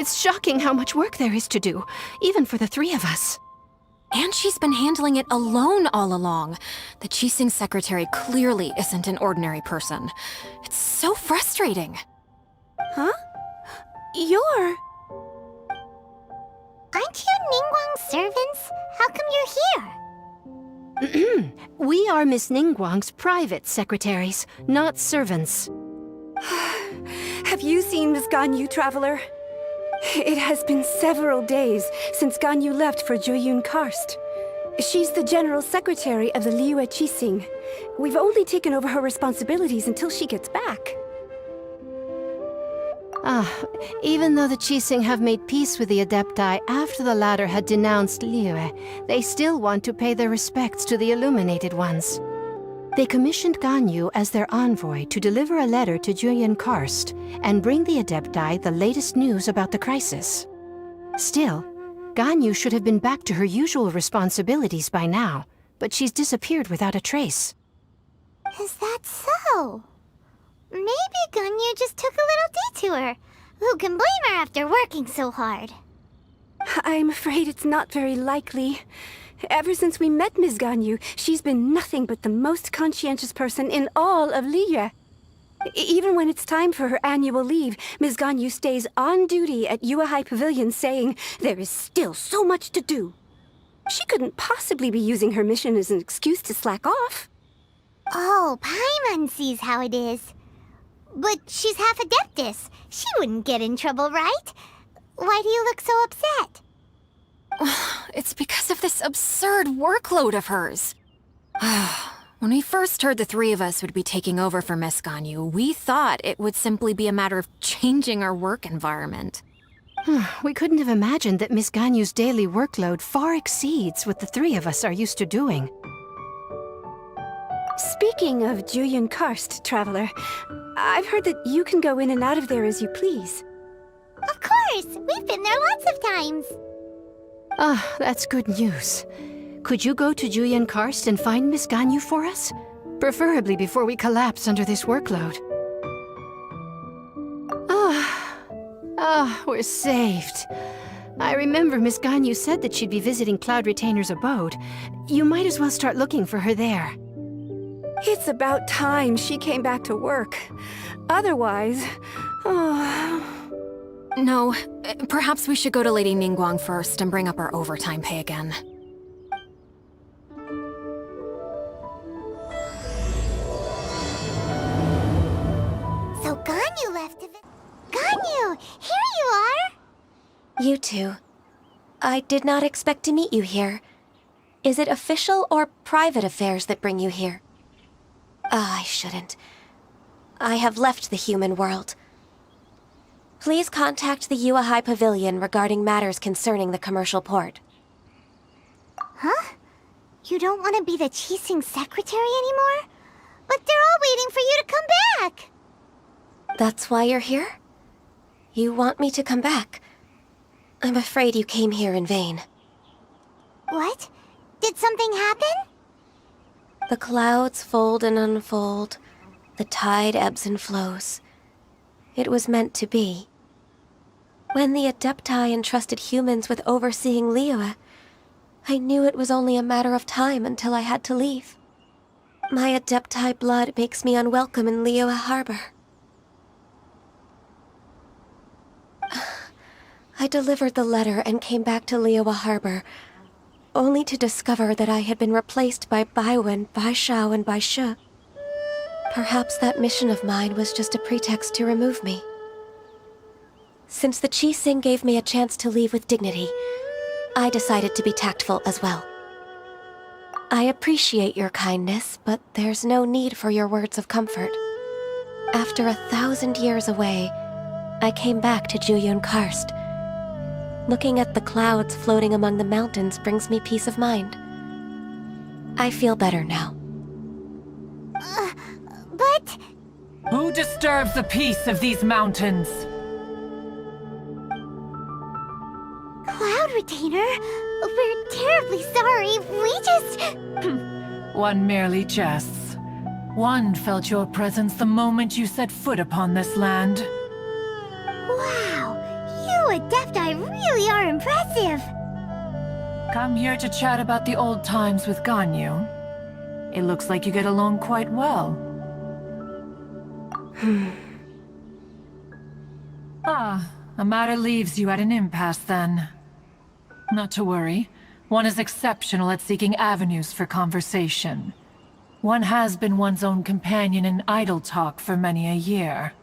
It's shocking how much work there is to do, even for the three of us. And she's been handling it alone all along. The Qixing secretary clearly isn't an ordinary person. It's so frustrating. Huh? You're... Aren't you Ningguang's servants? How come you're here? We are Miss Ningguang's private secretaries, not servants. Have you seen Miss Ganyu, Traveler? It has been several days since Ganyu left for Jueyun Karst. She's the general secretary of the Liyue Qixing. We've only taken over her responsibilities until she gets back. Even though the Qixing have made peace with the Adepti after the latter had denounced Liyue, they still want to pay their respects to the Illuminated Ones. They commissioned Ganyu as their envoy to deliver a letter to Jueyun Karst and bring the Adepti the latest news about the crisis. Still, Ganyu should have been back to her usual responsibilities by now, but she's disappeared without a trace. Is that so? Maybe Ganyu just took a little detour. Who can blame her after working so hard? I'm afraid it's not very likely. Ever since we met Ms. Ganyu, she's been nothing but the most conscientious person in all of Liyue. Even when it's time for her annual leave, Ms. Ganyu stays on duty at Yuehai Pavilion saying there is still so much to do. She couldn't possibly be using her mission as an excuse to slack off. Oh, Paimon sees how it is. But she's half Adeptus. She wouldn't get in trouble, right? Why do you look so upset? It's because of this absurd workload of hers. When we first heard the three of us would be taking over for Miss Ganyu, we thought it would simply be a matter of changing our work environment. We couldn't have imagined that Miss Ganyu's daily workload far exceeds what the three of us are used to doing. Speaking of Jueyun Karst, Traveler, I've heard that you can go in and out of there as you please. Of course! We've been there lots of times. That's good news. Could you go to Jueyun Karst and find Miss Ganyu for us? Preferably before we collapse under this workload. We're saved. I remember Miss Ganyu said that she'd be visiting Cloud Retainer's abode. You might as well start looking for her there. It's about time she came back to work. Otherwise... No, perhaps we should go to Lady Ningguang first and bring up our overtime pay again. So Ganyu left of it. Ganyu! Here you are! You two. I did not expect to meet you here. Is it official or private affairs that bring you here? I shouldn't. I have left the human world. Please contact the Yuehai Pavilion regarding matters concerning the commercial port. Huh? You don't want to be the Qixing secretary anymore? But they're all waiting for you to come back! That's why you're here? You want me to come back? I'm afraid you came here in vain. What? Did something happen? The clouds fold and unfold. The tide ebbs and flows. It was meant to be. When the Adepti entrusted humans with overseeing Liyue, I knew it was only a matter of time until I had to leave. My Adepti blood makes me unwelcome in Liyue Harbor. I delivered the letter and came back to Liyue Harbor, only to discover that I had been replaced by Baiwen, Baishao, and Baishe. Perhaps that mission of mine was just a pretext to remove me. Since the Qixing gave me a chance to leave with dignity, I decided to be tactful as well. I appreciate your kindness, but there's no need for your words of comfort. After 1,000 years away, I came back to Jueyun Karst. Looking at the clouds floating among the mountains brings me peace of mind. I feel better now. But... Who disturbs the peace of these mountains? Cloud Retainer? We're terribly sorry. We just... One merely jests. One felt your presence the moment you set foot upon this land. Wow, you Adepti really are impressive. Come here to chat about the old times with Ganyu. It looks like you get along quite well. A matter leaves you at an impasse then. Not to worry. One is exceptional at seeking avenues for conversation. One has been one's own companion in idle talk for many a year.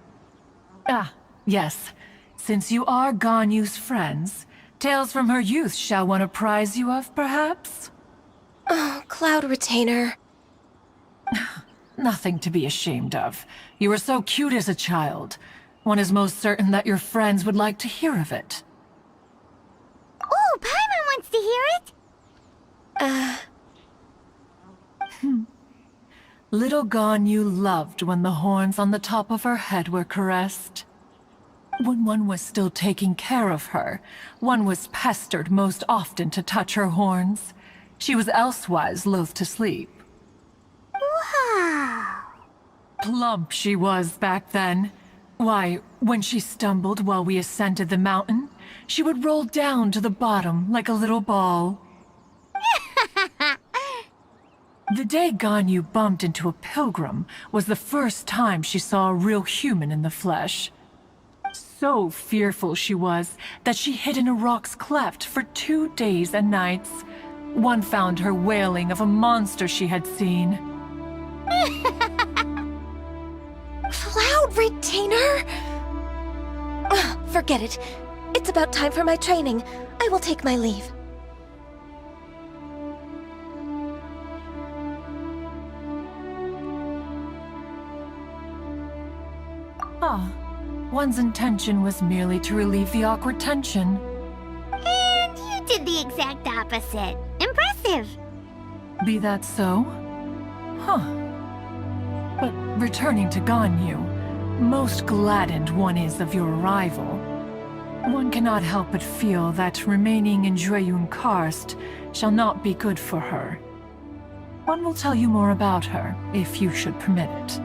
Yes. Since you are Ganyu's friends, tales from her youth shall one apprise you of, perhaps? Oh, Cloud Retainer. Nothing to be ashamed of. You were so cute as a child. One is most certain that your friends would like to hear of it. Oh, Paimon wants to hear it. Little Ganyu loved when the horns on the top of her head were caressed. When one was still taking care of her, one was pestered most often to touch her horns. She was elsewise loath to sleep. Wow. Plump she was back then. Why, when she stumbled while we ascended the mountain, she would roll down to the bottom like a little ball. The day Ganyu bumped into a pilgrim was the first time she saw a real human in the flesh. So fearful she was that she hid in a rock's cleft for 2 days and nights. One found her wailing of a monster she had seen. Cloud Retainer? Forget it. It's about time for my training. I will take my leave. One's intention was merely to relieve the awkward tension. And you did the exact opposite. Impressive. Be that so? But returning to Ganyu, most gladdened one is of your arrival. One cannot help but feel that remaining in Jueyun Karst shall not be good for her. One will tell you more about her, if you should permit it.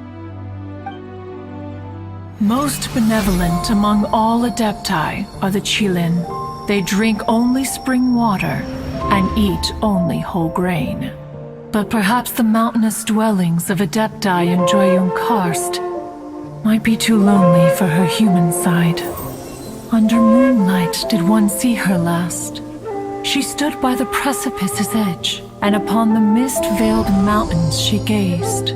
Most benevolent among all Adepti are the Qilin. They drink only spring water and eat only whole grain. But perhaps the mountainous dwellings of Adepti in Jueyun Karst might be too lonely for her human side. Under moonlight did one see her last. She stood by the precipice's edge, and upon the mist-veiled mountains she gazed.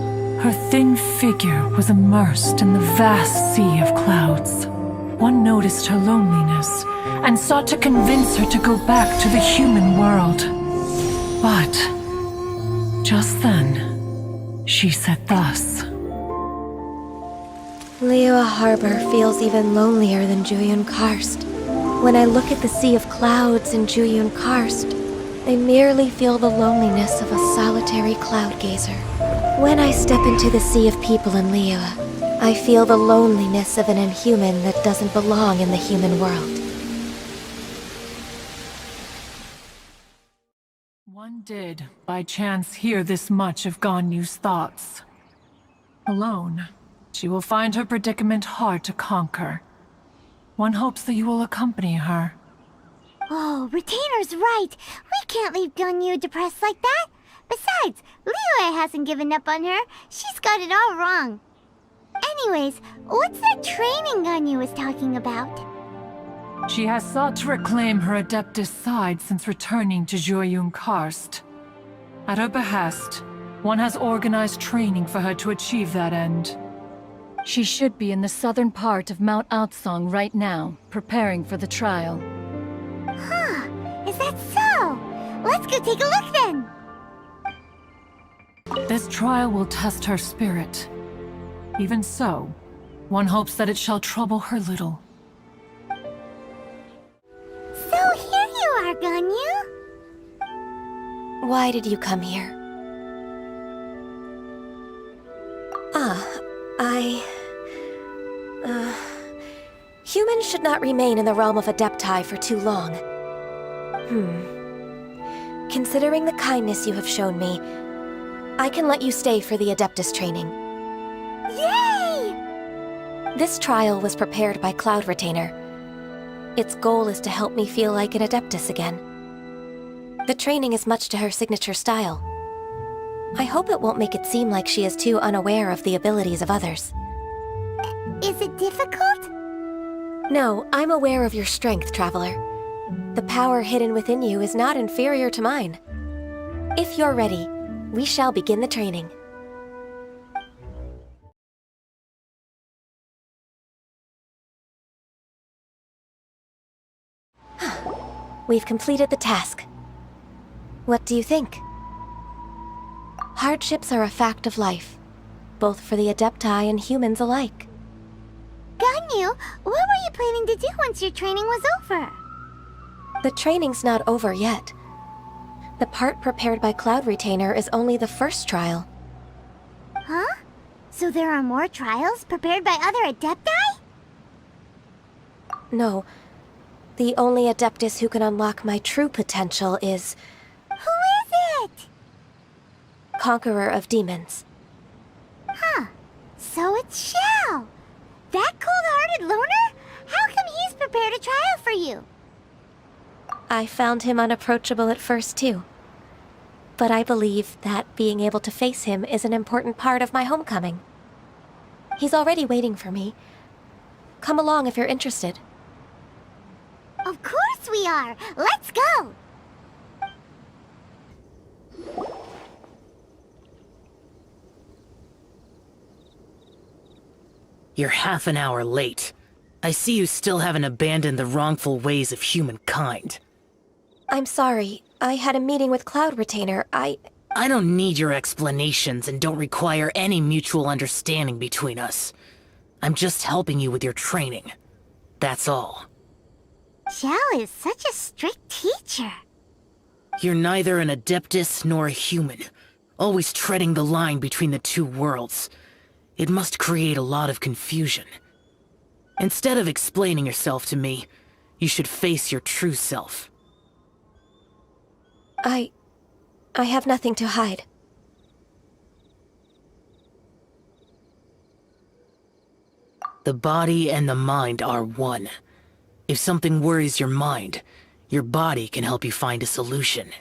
Her thin figure was immersed in the vast sea of clouds. One noticed her loneliness, and sought to convince her to go back to the human world. But just then, she said thus. Liyue Harbor feels even lonelier than Jueyun Karst. When I look at the sea of clouds in Jueyun Karst, I merely feel the loneliness of a solitary cloud gazer. When I step into the sea of people in Liyue, I feel the loneliness of an inhuman that doesn't belong in the human world. One did, by chance, hear this much of Ganyu's thoughts. Alone, she will find her predicament hard to conquer. One hopes that you will accompany her. Oh, Retainer's right. We can't leave Ganyu depressed like that. Besides, Liyue hasn't given up on her. She's got it all wrong. Anyways, what's that training Ganyu was talking about? She has sought to reclaim her Adeptus side since returning to Jueyun Karst. At her behest, one has organized training for her to achieve that end. She should be in the southern part of Mount Aotsong right now, preparing for the trial. Huh, is that so? Let's go take a look then. This trial will test her spirit. Even so, one hopes that it shall trouble her little. So here you are, Ganyu. Why did you come here? Humans should not remain in the realm of Adepti for too long. Considering the kindness you have shown me, I can let you stay for the Adeptus training. Yay! This trial was prepared by Cloud Retainer. Its goal is to help me feel like an Adeptus again. The training is much to her signature style. I hope it won't make it seem like she is too unaware of the abilities of others. Is it difficult? No, I'm aware of your strength, Traveler. The power hidden within you is not inferior to mine. If you're ready, we shall begin the training. We've completed the task. What do you think? Hardships are a fact of life, both for the Adepti and humans alike. Ganyu, what were you planning to do once your training was over? The training's not over yet. The part prepared by Cloud Retainer is only the first trial. Huh? So there are more trials prepared by other Adepti? No. The only Adeptus who can unlock my true potential is Who is it? Conqueror of Demons. Huh. So it's Xiao. That cold-hearted loner? How come he's prepared a trial for you? I found him unapproachable at first, too. But I believe that being able to face him is an important part of my homecoming. He's already waiting for me. Come along if you're interested. Of course we are! Let's go! You're half an hour late. I see you still haven't abandoned the wrongful ways of humankind. I'm sorry. I had a meeting with Cloud Retainer. I don't need your explanations and don't require any mutual understanding between us. I'm just helping you with your training. That's all. Xiao is such a strict teacher. You're neither an Adeptus nor a human, always treading the line between the two worlds. It must create a lot of confusion. Instead of explaining yourself to me, you should face your true self. I have nothing to hide. The body and the mind are one. If something worries your mind, your body can help you find a solution.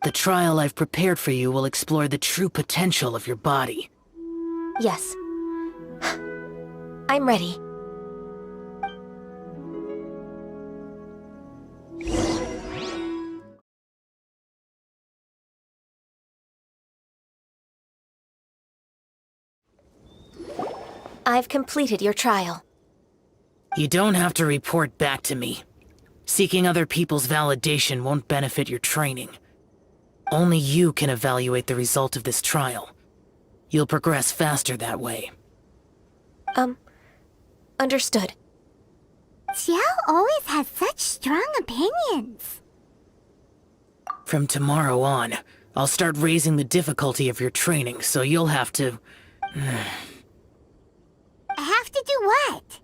The trial I've prepared for you will explore the true potential of your body. Yes. I'm ready. I've completed your trial. You don't have to report back to me. Seeking other people's validation won't benefit your training. Only you can evaluate the result of this trial. You'll progress faster that way. Understood. Xiao always has such strong opinions. From tomorrow on, I'll start raising the difficulty of your training, so you'll have to... Have to do what?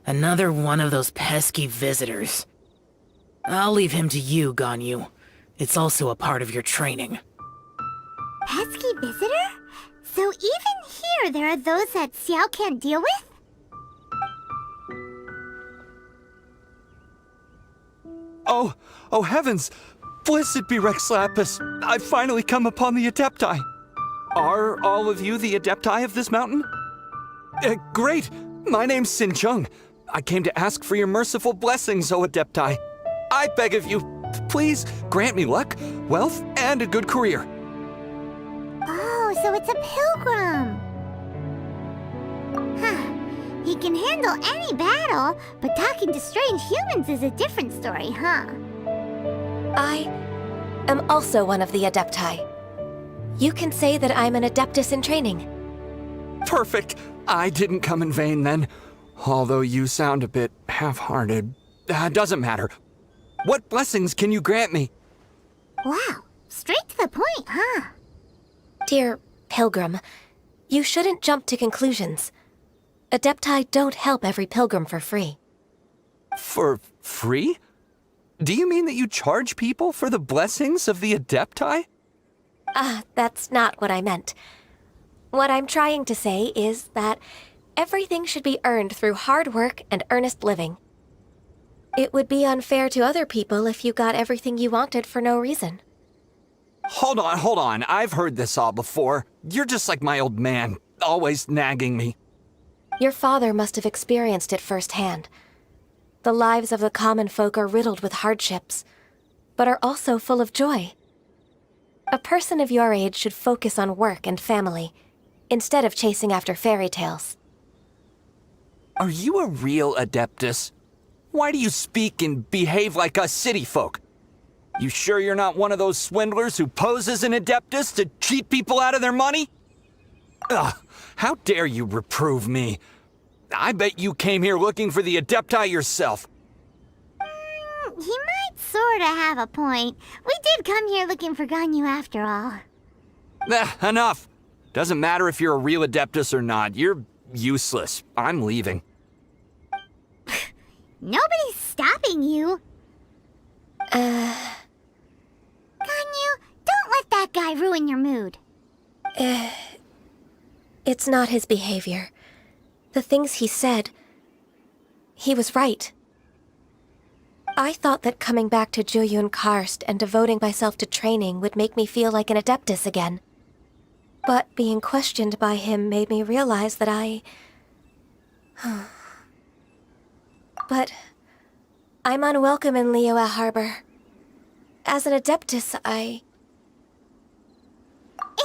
Another one of those pesky visitors. I'll leave him to you, Ganyu. It's also a part of your training. Pesky visitor? So even here there are those that Xiao can't deal with? Oh heavens! Blessed be Rex Lapis! I've finally come upon the Adepti! Are all of you the Adepti of this mountain? Great! My name's Sin Chung. I came to ask for your merciful blessings, O Adepti. I beg of you, please grant me luck, wealth, and a good career. Oh, so it's a pilgrim. Huh. He can handle any battle, but talking to strange humans is a different story, huh? I am also one of the Adepti. You can say that I'm an Adeptus in training. Perfect! I didn't come in vain then. Although you sound a bit half-hearted. Doesn't matter. What blessings can you grant me? Wow, straight to the point, huh? Dear Pilgrim, you shouldn't jump to conclusions. Adepti don't help every pilgrim for free. For free? Do you mean that you charge people for the blessings of the Adepti? That's not what I meant. What I'm trying to say is that everything should be earned through hard work and earnest living. It would be unfair to other people if you got everything you wanted for no reason. Hold on. I've heard this all before. You're just like my old man, always nagging me. Your father must have experienced it firsthand. The lives of the common folk are riddled with hardships, but are also full of joy. A person of your age should focus on work and family, instead of chasing after fairy tales. Are you a real Adeptus? Why do you speak and behave like us city folk? You sure you're not one of those swindlers who pose as an Adeptus to cheat people out of their money? Ugh, how dare you reprove me? I bet you came here looking for the Adepti yourself. He might sorta have a point. We did come here looking for Ganyu after all. Enough. Doesn't matter if you're a real Adeptus or not. You're useless. I'm leaving. Nobody's stopping you. Ganyu, don't let that guy ruin your mood. It's not his behavior. The things he said, he was right. I thought that coming back to Jueyun Karst and devoting myself to training would make me feel like an Adeptus again. But being questioned by him made me realize that But I'm unwelcome in Liyue Harbor. As an Adeptus,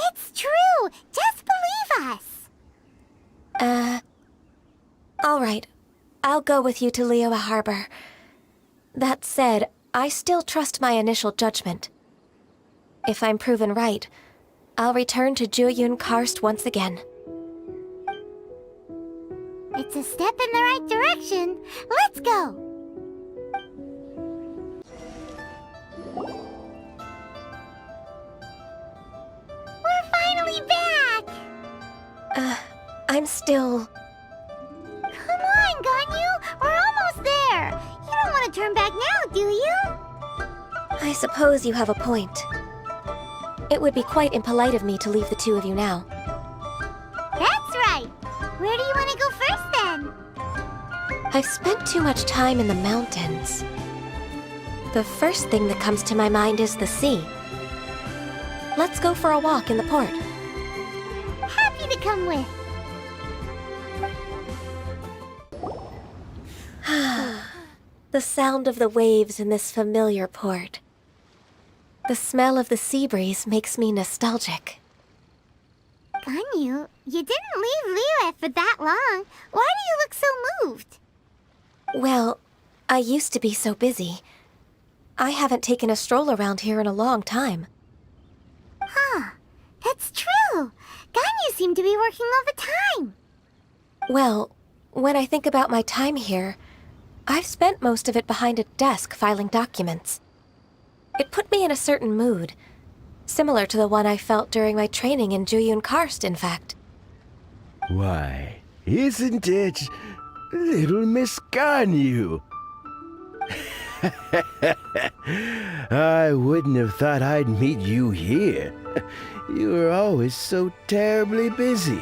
It's true! Just believe us! All right. I'll go with you to Liyue Harbor. That said, I still trust my initial judgment. If I'm proven right, I'll return to Jueyun Karst once again. It's a step in the right direction. Let's go! We're finally back! I'm still... Come on, Ganyu! We're almost there! You don't want to turn back now, do you? I suppose you have a point. It would be quite impolite of me to leave the two of you now. That's right! Where do you want to go first, then? I've spent too much time in the mountains. The first thing that comes to my mind is the sea. Let's go for a walk in the port. Happy to come with. The sound of the waves in this familiar port. The smell of the sea breeze makes me nostalgic. Ganyu, you didn't leave Liyue for that long. Why do you look so moved? Well, I used to be so busy. I haven't taken a stroll around here in a long time. Huh. That's true. Ganyu seemed to be working all the time. Well, when I think about my time here, I've spent most of it behind a desk filing documents. It put me in a certain mood, similar to the one I felt during my training in Jueyun Karst, in fact. Why, isn't it little Miss Ganyu? I wouldn't have thought I'd meet you here. You were always so terribly busy.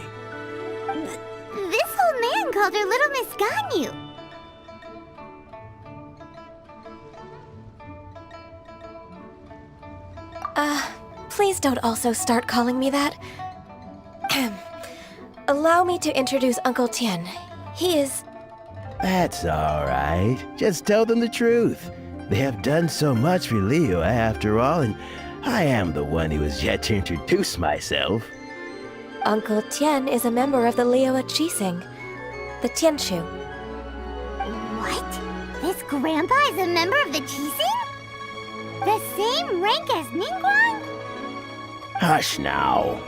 This old man called her Little Miss Ganyu. Please don't also start calling me that. Allow me to introduce Uncle Tien. He is... That's all right. Just tell them the truth. They have done so much for Liyue after all, and I am the one who has yet to introduce myself. Uncle Tien is a member of the Liyue Qixing, the Tianshu. What? This grandpa is a member of the Qixing? The same rank as Ningguang? Hush now.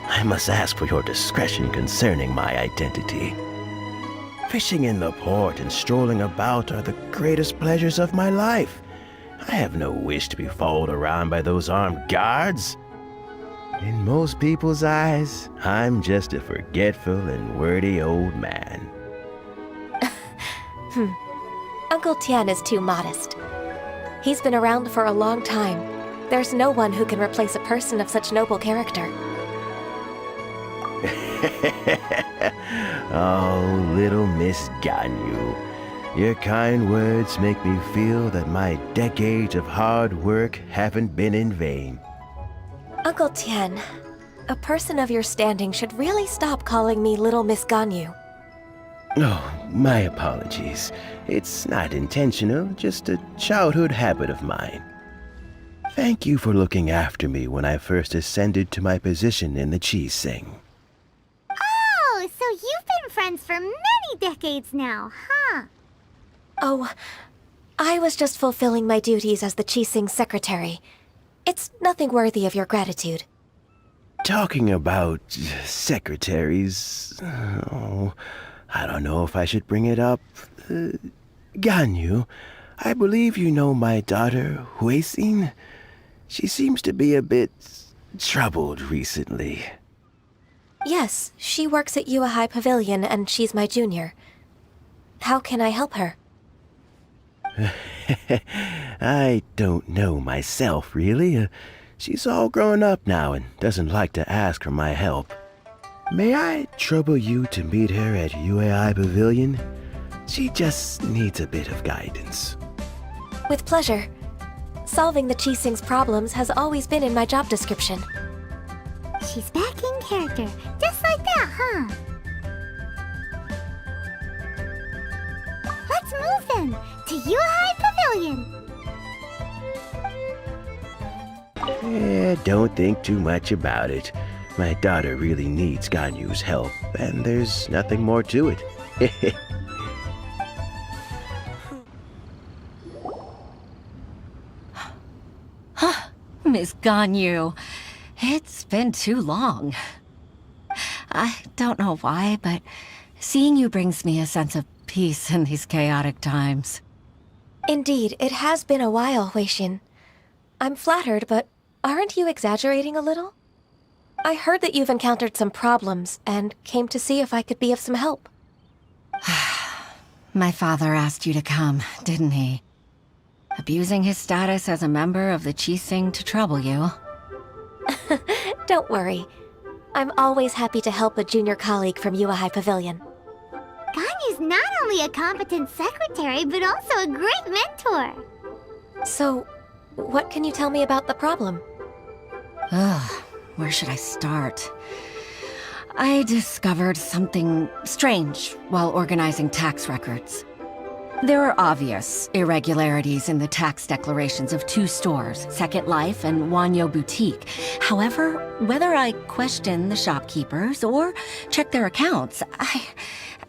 I must ask for your discretion concerning my identity. Fishing in the port and strolling about are the greatest pleasures of my life. I have no wish to be followed around by those armed guards. In most people's eyes, I'm just a forgetful and wordy old man. Uncle Tien is too modest. He's been around for a long time. There's no one who can replace a person of such noble character. Oh, little Miss Ganyu. Your kind words make me feel that my decades of hard work haven't been in vain. Uncle Tian, a person of your standing should really stop calling me Little Miss Ganyu. Oh, my apologies. It's not intentional, just a childhood habit of mine. Thank you for looking after me when I first ascended to my position in the Cheese Sing. Oh, so you've been friends for many decades now, huh? Oh, I was just fulfilling my duties as the Qixing secretary. It's nothing worthy of your gratitude. Talking about secretaries... Oh, I don't know if I should bring it up. Ganyu, I believe you know my daughter, Huixin. She seems to be a bit troubled recently. Yes, she works at Yuehai Pavilion and she's my junior. How can I help her? I don't know myself, really. She's all grown up now and doesn't like to ask for my help. May I trouble you to meet her at Yuehai Pavilion? She just needs a bit of guidance. With pleasure. Solving the Qixing's problems has always been in my job description. She's back in character, just like that, huh? Let's move then, to Yuehai Pavilion! Don't think too much about it. My daughter really needs Ganyu's help, and there's nothing more to it. Miss Ganyu, it's been too long. I don't know why, but seeing you brings me a sense of peace in these chaotic times. Indeed, it has been a while, Huixin. I'm flattered, but aren't you exaggerating a little? I heard that you've encountered some problems and came to see if I could be of some help. My father asked you to come, didn't he? Abusing his status as a member of the Qixing to trouble you. Don't worry. I'm always happy to help a junior colleague from Yuehai Pavilion. Ganyu's not only a competent secretary, but also a great mentor. So, what can you tell me about the problem? Ugh, where should I start? I discovered something strange while organizing tax records. There are obvious irregularities in the tax declarations of two stores, Second Life and Wanyo Boutique. However, whether I question the shopkeepers or check their accounts,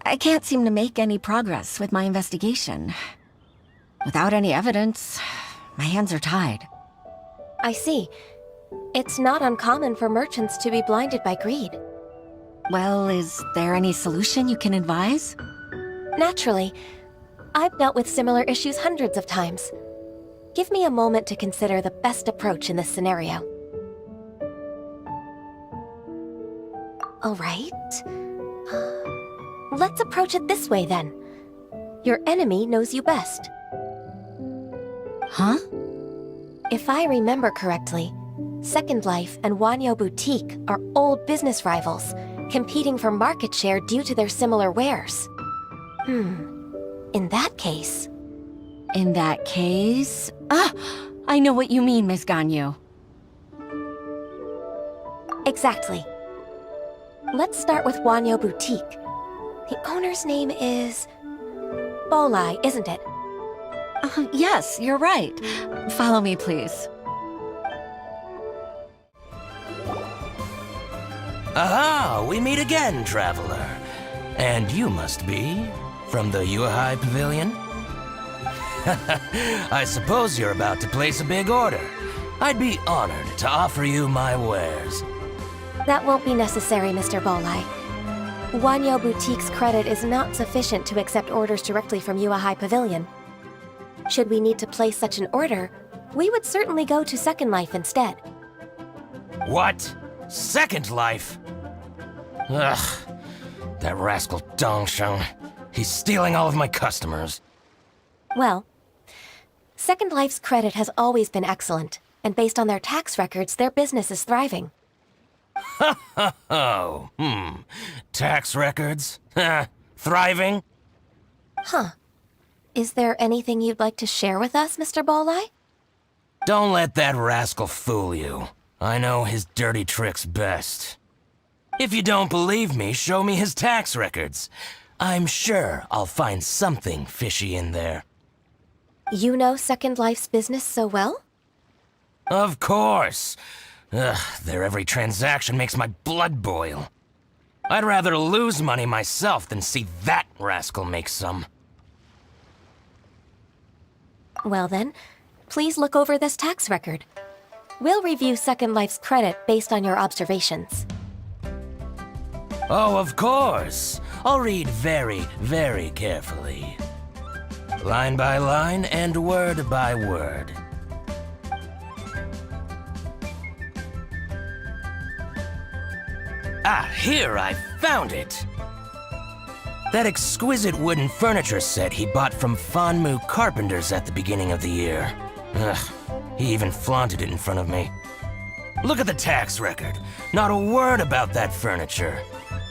I can't seem to make any progress with my investigation. Without any evidence, my hands are tied. I see. It's not uncommon for merchants to be blinded by greed. Well, is there any solution you can advise? Naturally. I've dealt with similar issues hundreds of times. Give me a moment to consider the best approach in this scenario. All right. Let's approach it this way, then. Your enemy knows you best. Huh? If I remember correctly, Second Life and Wanyo Boutique are old business rivals, competing for market share due to their similar wares. In that case... In that case... I know what you mean, Miss Ganyu. Exactly. Let's start with Wanyo Boutique. The owner's name is... Bolai, isn't it? Yes, you're right. Follow me, please. Aha! We meet again, traveler. And you must be from the Yuehai Pavilion? I suppose you're about to place a big order. I'd be honored to offer you my wares. That won't be necessary, Mr. Bolai. Wanyo Boutique's credit is not sufficient to accept orders directly from Yuehai Pavilion. Should we need to place such an order, we would certainly go to Second Life instead. What? Second Life? Ugh. That rascal Dongsheng. He's stealing all of my customers. Well, Second Life's credit has always been excellent, and based on their tax records, their business is thriving. Oh, tax records? Thriving? Huh. Is there anything you'd like to share with us, Mr. Balleye? Don't let that rascal fool you. I know his dirty tricks best. If you don't believe me, show me his tax records. I'm sure I'll find something fishy in there. You know Second Life's business so well? Of course. Ugh, their every transaction makes my blood boil. I'd rather lose money myself than see that rascal make some. Well then, please look over this tax record. We'll review Second Life's credit based on your observations. Oh, of course. I'll read very, very carefully. Line by line and word by word. Ah, here, I found it! That exquisite wooden furniture set he bought from Fanmu Carpenters at the beginning of the year. Ugh, he even flaunted it in front of me. Look at the tax record. Not a word about that furniture.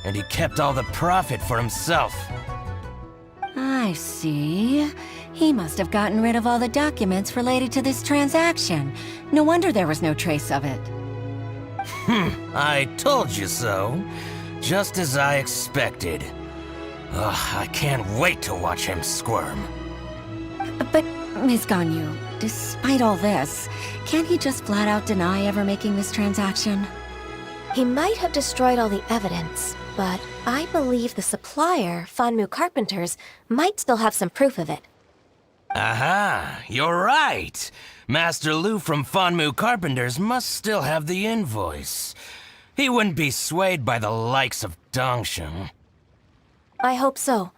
And he kept all the profit for himself. I see. He must have gotten rid of all the documents related to this transaction. No wonder there was no trace of it. I told you so. Just as I expected. Ugh, I can't wait to watch him squirm. But, Ms. Ganyu, despite all this, can't he just flat out deny ever making this transaction? He might have destroyed all the evidence, but I believe the supplier, Fanmu Carpenters, might still have some proof of it. Aha, you're right. Master Lu from Fanmu Carpenters must still have the invoice. He wouldn't be swayed by the likes of Dongsheng. I hope so.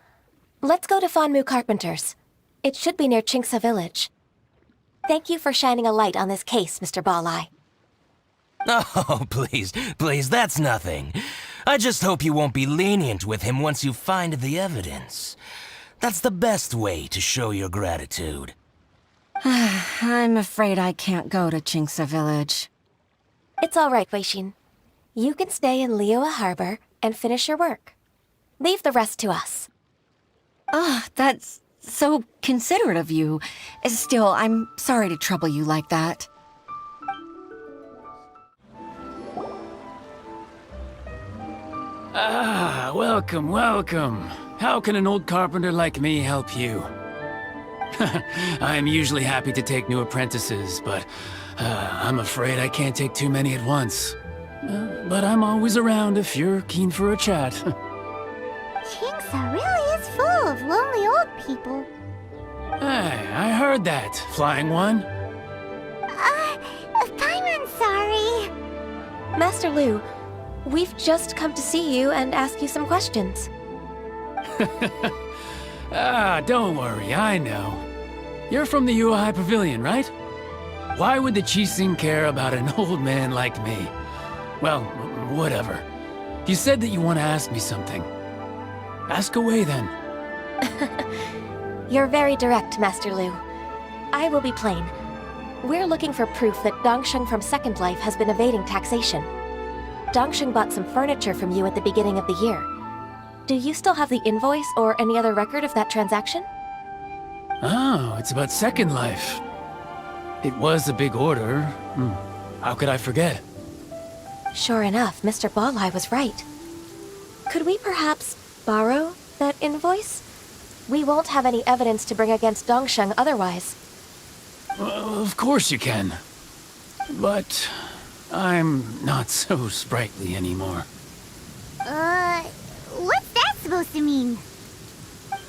Let's go to Fanmu Carpenters. It should be near Chingsa Village. Thank you for shining a light on this case, Mr. Balleye. Oh, please, that's nothing. I just hope you won't be lenient with him once you find the evidence. That's the best way to show your gratitude. I'm afraid I can't go to Chingsa Village. It's all right, Weixin. You can stay in Liyue Harbor and finish your work. Leave the rest to us. That's so considerate of you. Still, I'm sorry to trouble you like that. Welcome, welcome. How can an old carpenter like me help you? I'm usually happy to take new apprentices, but I'm afraid I can't take too many at once. But I'm always around if you're keen for a chat. Chingsa really is full of lonely old people. Hey, I heard that, Flying One. Paimon's sorry. Master Lu, we've just come to see you and ask you some questions. Don't worry, I know. You're from the Yuehai Pavilion, right? Why would the Qixing care about an old man like me? Well, whatever. You said that you want to ask me something. Ask away, then. You're very direct, Master Lu. I will be plain. We're looking for proof that Dongsheng from Second Life has been evading taxation. Dongsheng bought some furniture from you at the beginning of the year. Do you still have the invoice or any other record of that transaction? Oh, it's about Second Life. It was a big order. How could I forget? Sure enough, Mr. Balleye was right. Could we perhaps borrow that invoice? We won't have any evidence to bring against Dongsheng otherwise. Of course you can. But I'm not so sprightly anymore. What's that supposed to mean?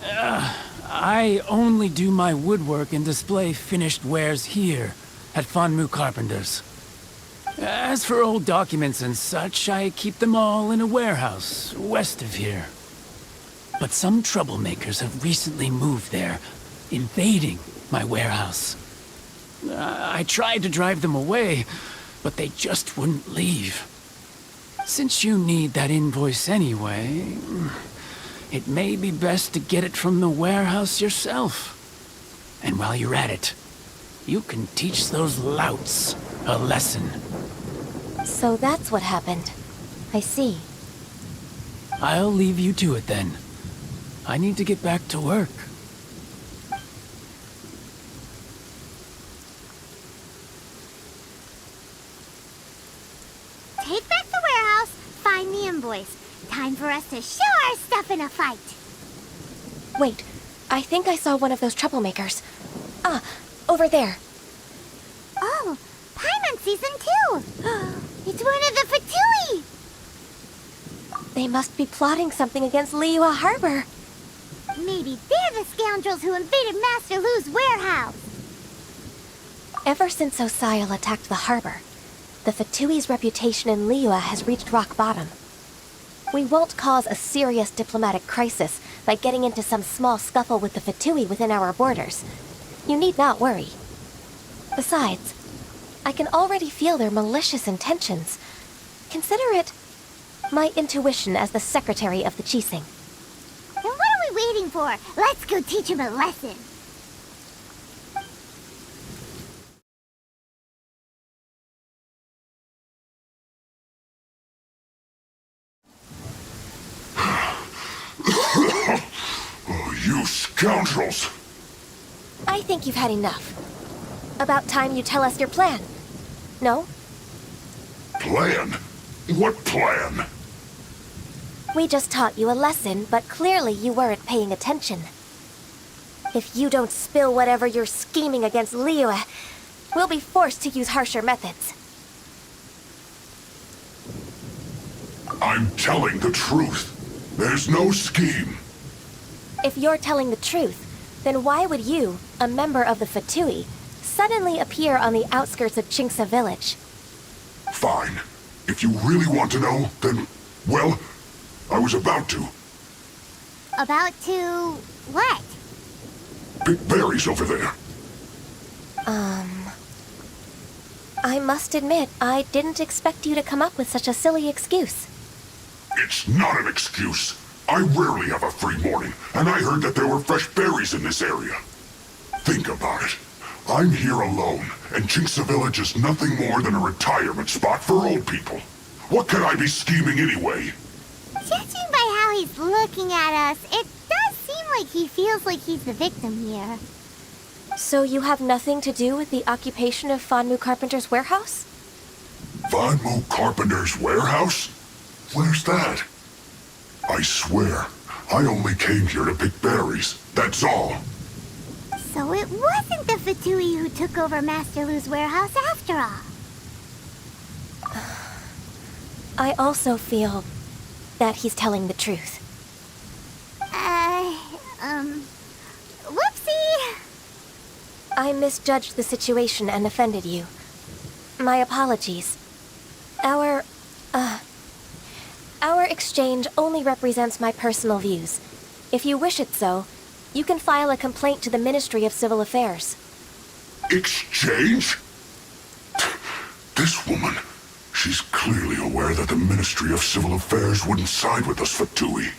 I only do my woodwork and display finished wares here at Fanmu Carpenters. As for old documents and such, I keep them all in a warehouse west of here. But some troublemakers have recently moved there, invading my warehouse. I tried to drive them away, but they just wouldn't leave. Since you need that invoice anyway, it may be best to get it from the warehouse yourself. And while you're at it, you can teach those louts a lesson. So that's what happened. I see. I'll leave you to it then. I need to get back to work. Take back the warehouse, find the invoice. Time for us to show our stuff in a fight. Wait, I think I saw one of those troublemakers. Ah, over there. Oh, Paimon sees them too. It's one of the Fatui. They must be plotting something against Liyue Harbor. Maybe they're the scoundrels who invaded Master Lu's warehouse. Ever since Osial attacked the harbor, the Fatui's reputation in Liyue has reached rock bottom. We won't cause a serious diplomatic crisis by getting into some small scuffle with the Fatui within our borders. You need not worry. Besides, I can already feel their malicious intentions. Consider it my intuition as the secretary of the Qixing. Then what are we waiting for? Let's go teach him a lesson. Oh, you scoundrels! I think you've had enough. About time you tell us your plan. No? Plan? What plan? We just taught you a lesson, but clearly you weren't paying attention. If you don't spill whatever you're scheming against Liyue, we'll be forced to use harsher methods. I'm telling the truth. There's no scheme. If you're telling the truth, then why would you, a member of the Fatui, suddenly appear on the outskirts of Qingce village? Fine. If you really want to know, then, well, I was about to. About to what? Pick berries over there. I must admit, I didn't expect you to come up with such a silly excuse. It's not an excuse. I rarely have a free morning, and I heard that there were fresh berries in this area. Think about it. I'm here alone, and Qingce Village is nothing more than a retirement spot for old people. What could I be scheming anyway? Judging by how he's looking at us, it does seem like he feels like he's the victim here. So you have nothing to do with the occupation of Fanmu Carpenter's warehouse? Fanmu Carpenter's warehouse? Where's that? I swear, I only came here to pick berries. That's all. So it wasn't the Fatui who took over Master Lu's warehouse after all. I also feel that he's telling the truth. Whoopsie! I misjudged the situation and offended you. My apologies. Our exchange only represents my personal views. If you wish it so, you can file a complaint to the Ministry of Civil Affairs. Exchange? This woman, she's clearly aware that the Ministry of Civil Affairs wouldn't side with us Fatui.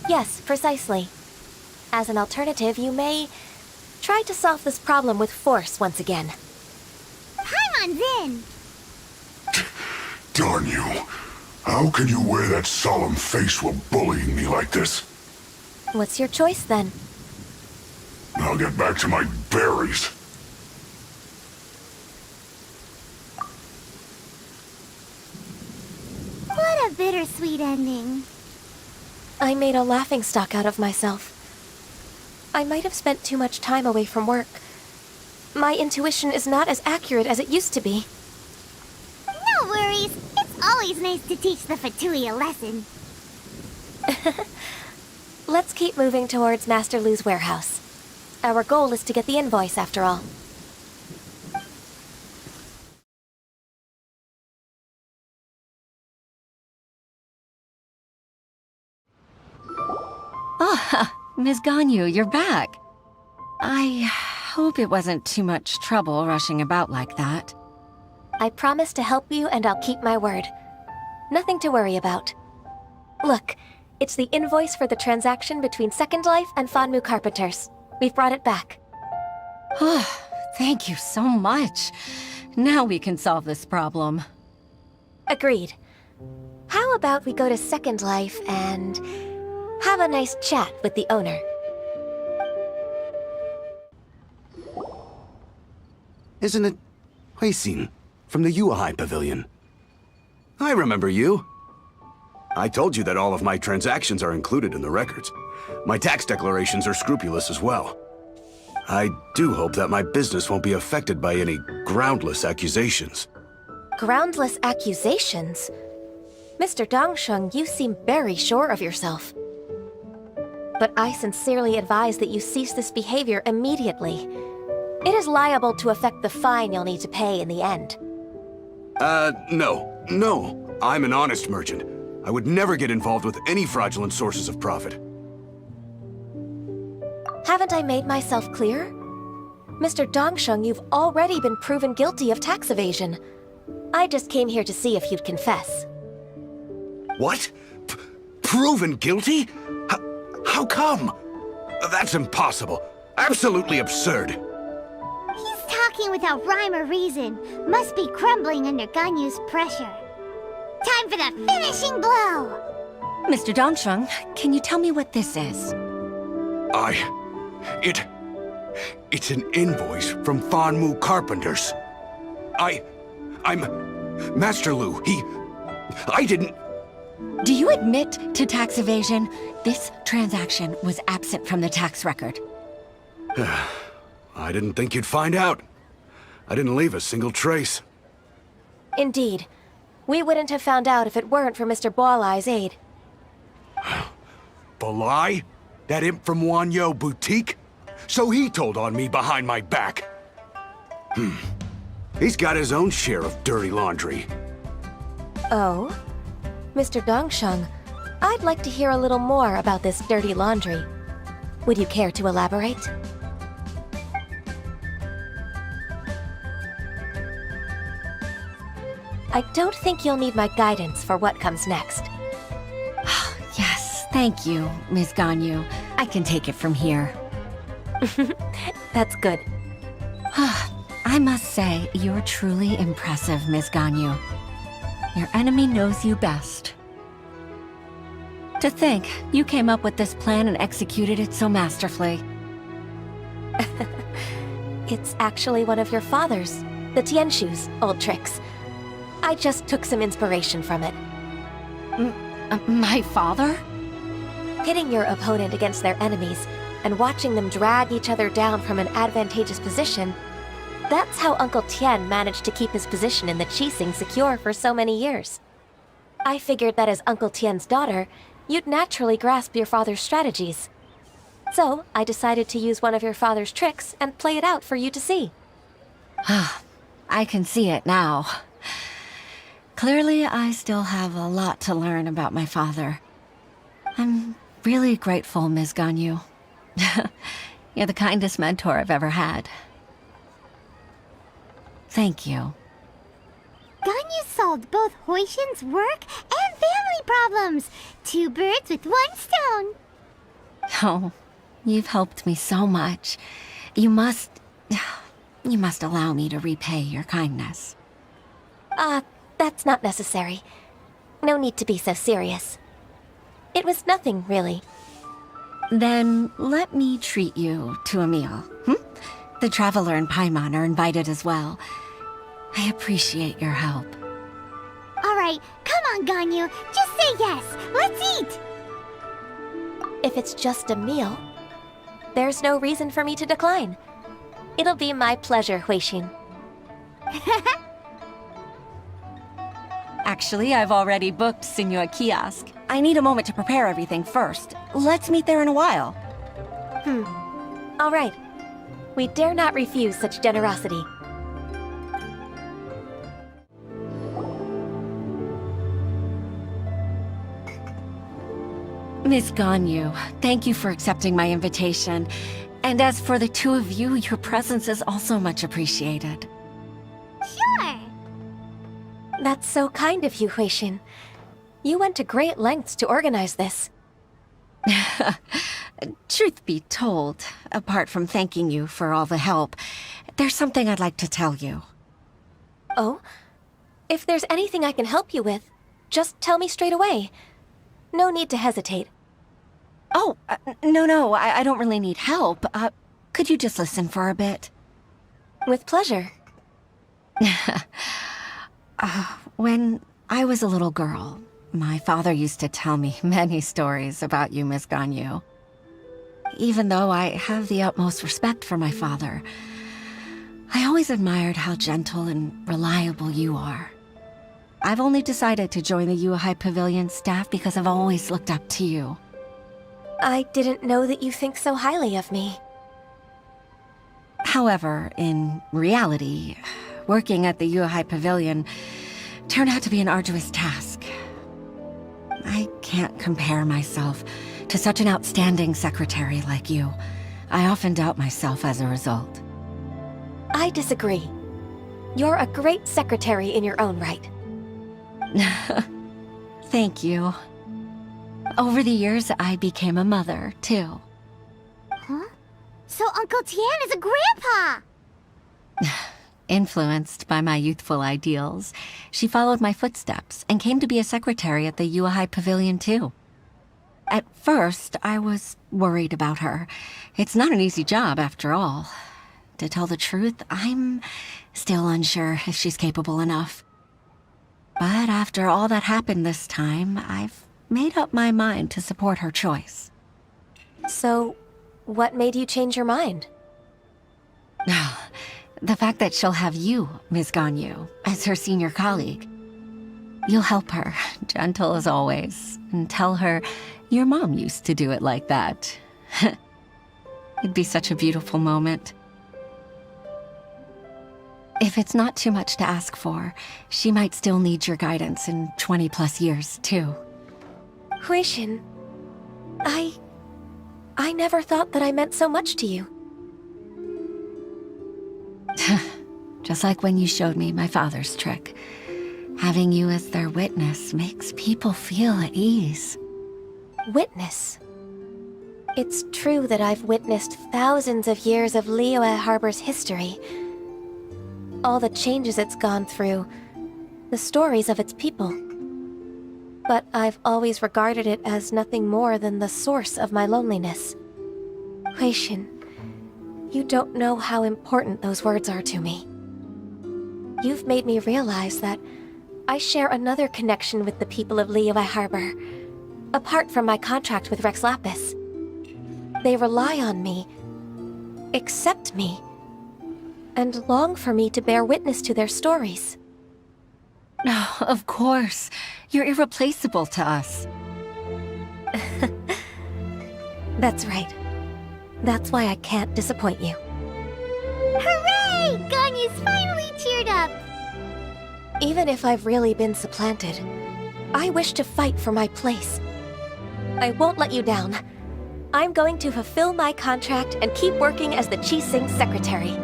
Yes, precisely. As an alternative, you may try to solve this problem with force once again. Paimon's in! Darn you. How can you wear that solemn face while bullying me like this? What's your choice, then? I'll get back to my berries. What a bittersweet ending. I made a laughingstock out of myself. I might have spent too much time away from work. My intuition is not as accurate as it used to be. No worries. It's always nice to teach the Fatui a lesson. Let's keep moving towards Master Lu's warehouse. Our goal is to get the invoice, after all. Ah, Ms. Ganyu, you're back. I hope it wasn't too much trouble rushing about like that. I promise to help you, and I'll keep my word. Nothing to worry about. Look, it's the invoice for the transaction between Second Life and Fanmu Carpenters. We've brought it back. Oh, thank you so much. Now we can solve this problem. Agreed. how about we go to Second Life and have a nice chat with the owner? Isn't it Huixin from the Yuehai Pavilion? I remember you. I told you that all of my transactions are included in the records. My tax declarations are scrupulous as well. I do hope that my business won't be affected by any groundless accusations. Groundless accusations? Mr. Dongsheng, you seem very sure of yourself. But I sincerely advise that you cease this behavior immediately. It is liable to affect the fine you'll need to pay in the end. No. I'm an honest merchant. I would never get involved with any fraudulent sources of profit. Haven't I made myself clear? Mr. Dongsheng, you've already been proven guilty of tax evasion. I just came here to see if you'd confess. What? Proven guilty? How come? That's impossible. Absolutely absurd. He's talking without rhyme or reason. Must be crumbling under Ganyu's pressure. Time for the finishing blow! Mr. Dongsheng, can you tell me what this is? It's an invoice from Fanmu Carpenters. I'm Master Lu. I didn't... Do you admit to tax evasion? This transaction was absent from the tax record. I didn't think you'd find out. I didn't leave a single trace. Indeed. We wouldn't have found out if it weren't for Mr. Balai's aid. Balai? That imp from Wanyo Boutique? So he told on me behind my back. He's got his own share of dirty laundry. Oh? Mr. Dongsheng, I'd like to hear a little more about this dirty laundry. Would you care to elaborate? I don't think you'll need my guidance for what comes next. Yes, thank you, Ms. Ganyu. I can take it from here. That's good. I must say, you're truly impressive, Ms. Ganyu. Your enemy knows you best. To think, you came up with this plan and executed it so masterfully. It's actually one of your father's, the Tianshu's, old tricks. I just took some inspiration from it. My father? Pitting your opponent against their enemies and watching them drag each other down from an advantageous position, that's how Uncle Tian managed to keep his position in the Qixing secure for so many years. I figured that as Uncle Tian's daughter, you'd naturally grasp your father's strategies. So, I decided to use one of your father's tricks and play it out for you to see. I can see it now. Clearly, I still have a lot to learn about my father. I'm really grateful, Ms. Ganyu. You're the kindest mentor I've ever had. Thank you. Ganyu solved both Huixin's work and family problems. 2 birds with 1 stone. Oh, you've helped me so much. You must allow me to repay your kindness. That's not necessary. No need to be so serious. It was nothing, really. Then let me treat you to a meal. The Traveler and Paimon are invited as well. I appreciate your help. Alright, come on, Ganyu. Just say yes. Let's eat. If it's just a meal, there's no reason for me to decline. It'll be my pleasure, Huixin. Actually, I've already booked Senor Kiosk. I need a moment to prepare everything first. Let's meet there in a while. All right. We dare not refuse such generosity. Miss Ganyu, thank you for accepting my invitation. And as for the two of you, your presence is also much appreciated. Sure. That's so kind of you, Huixin. You went to great lengths to organize this. Truth be told, apart from thanking you for all the help, there's something I'd like to tell you. Oh? If there's anything I can help you with, just tell me straight away. No need to hesitate. Oh, no, I don't really need help. Could you just listen for a bit? With pleasure. When I was a little girl, my father used to tell me many stories about you, Miss Ganyu. Even though I have the utmost respect for my father, I always admired how gentle and reliable you are. I've only decided to join the Yuhai Pavilion staff because I've always looked up to you. I didn't know that you think so highly of me. However, in reality, working at the Yuhai Pavilion turned out to be an arduous task. I can't compare myself to such an outstanding secretary like you. I often doubt myself as a result. I disagree. You're a great secretary in your own right. Thank you. Over the years, I became a mother, too. Huh? So Uncle Tian is a grandpa! Influenced by my youthful ideals, she followed my footsteps and came to be a secretary at the Yuhai Pavilion, too. At first, I was worried about her. It's not an easy job, after all. To tell the truth, I'm still unsure if she's capable enough. But after all that happened this time, I've made up my mind to support her choice. So, what made you change your mind? The fact that she'll have you, Ms. Ganyu, as her senior colleague. You'll help her, gentle as always, and tell her your mom used to do it like that. It'd be such a beautiful moment. If it's not too much to ask for, she might still need your guidance in 20+ years, too. Huixin, I never thought that I meant so much to you. Just like when you showed me my father's trick. Having you as their witness makes people feel at ease. Witness? It's true that I've witnessed thousands of years of Liyue Harbor's history. All the changes it's gone through, the stories of its people. But I've always regarded it as nothing more than the source of my loneliness. Huixin, you don't know how important those words are to me. You've made me realize that I share another connection with the people of Liyue Harbor, apart from my contract with Rex Lapis. They rely on me, accept me, and long for me to bear witness to their stories. Oh, of course. You're irreplaceable to us. That's right. That's why I can't disappoint you. Hooray! Ganyu's finally cheered up! Even if I've really been supplanted, I wish to fight for my place. I won't let you down. I'm going to fulfill my contract and keep working as the Qixing secretary.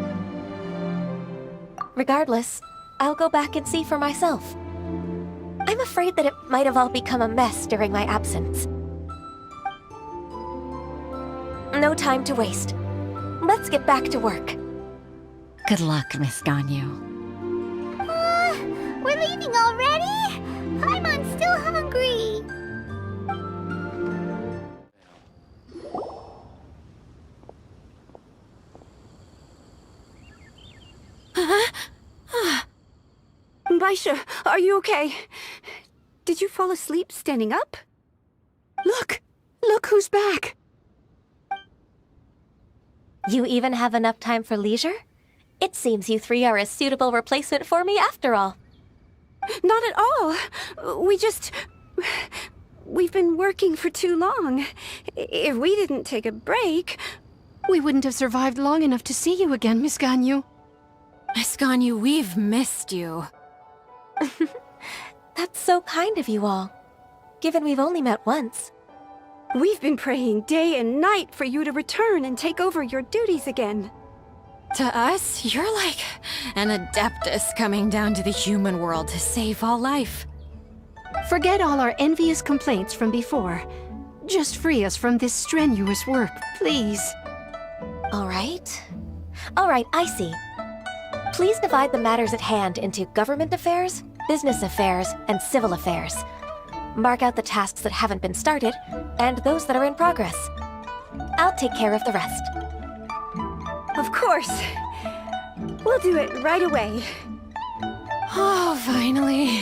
Regardless, I'll go back and see for myself. I'm afraid that it might have all become a mess during my absence. No time to waste. Let's get back to work. Good luck, Miss Ganyu. We're leaving already? Paimon's still hungry. Baisha, are you okay? Did you fall asleep standing up? Look! Look who's back! You even have enough time for leisure? It seems you three are a suitable replacement for me after all. Not at all. We've been working for too long. If we didn't take a break... We wouldn't have survived long enough to see you again, Miss Ganyu. Miss Ganyu, we've missed you. That's so kind of you all, given we've only met once. We've been praying day and night for you to return and take over your duties again. To us, you're like an adeptus coming down to the human world to save all life. Forget all our envious complaints from before. Just free us from this strenuous work, please. All right, I see. Please divide the matters at hand into government affairs, business affairs, and civil affairs. mark out the tasks that haven't been started, and those that are in progress. I'll take care of the rest. Of course. We'll do it right away. Oh, finally.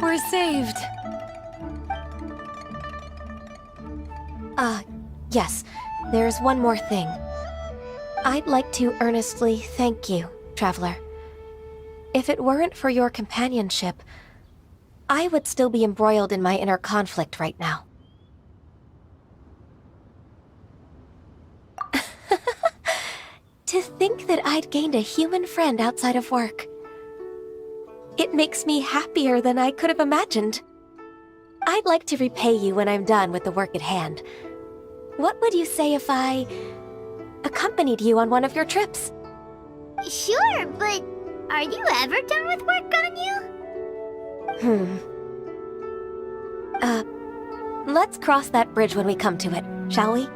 We're saved. Yes. There's one more thing. I'd like to earnestly thank you, Traveler. If it weren't for your companionship, I would still be embroiled in my inner conflict right now. To think that I'd gained a human friend outside of work. It makes me happier than I could have imagined. I'd like to repay you when I'm done with the work at hand. What would you say if I accompanied you on one of your trips? Sure, but are you ever done with work, Ganyu? Let's cross that bridge when we come to it, shall we?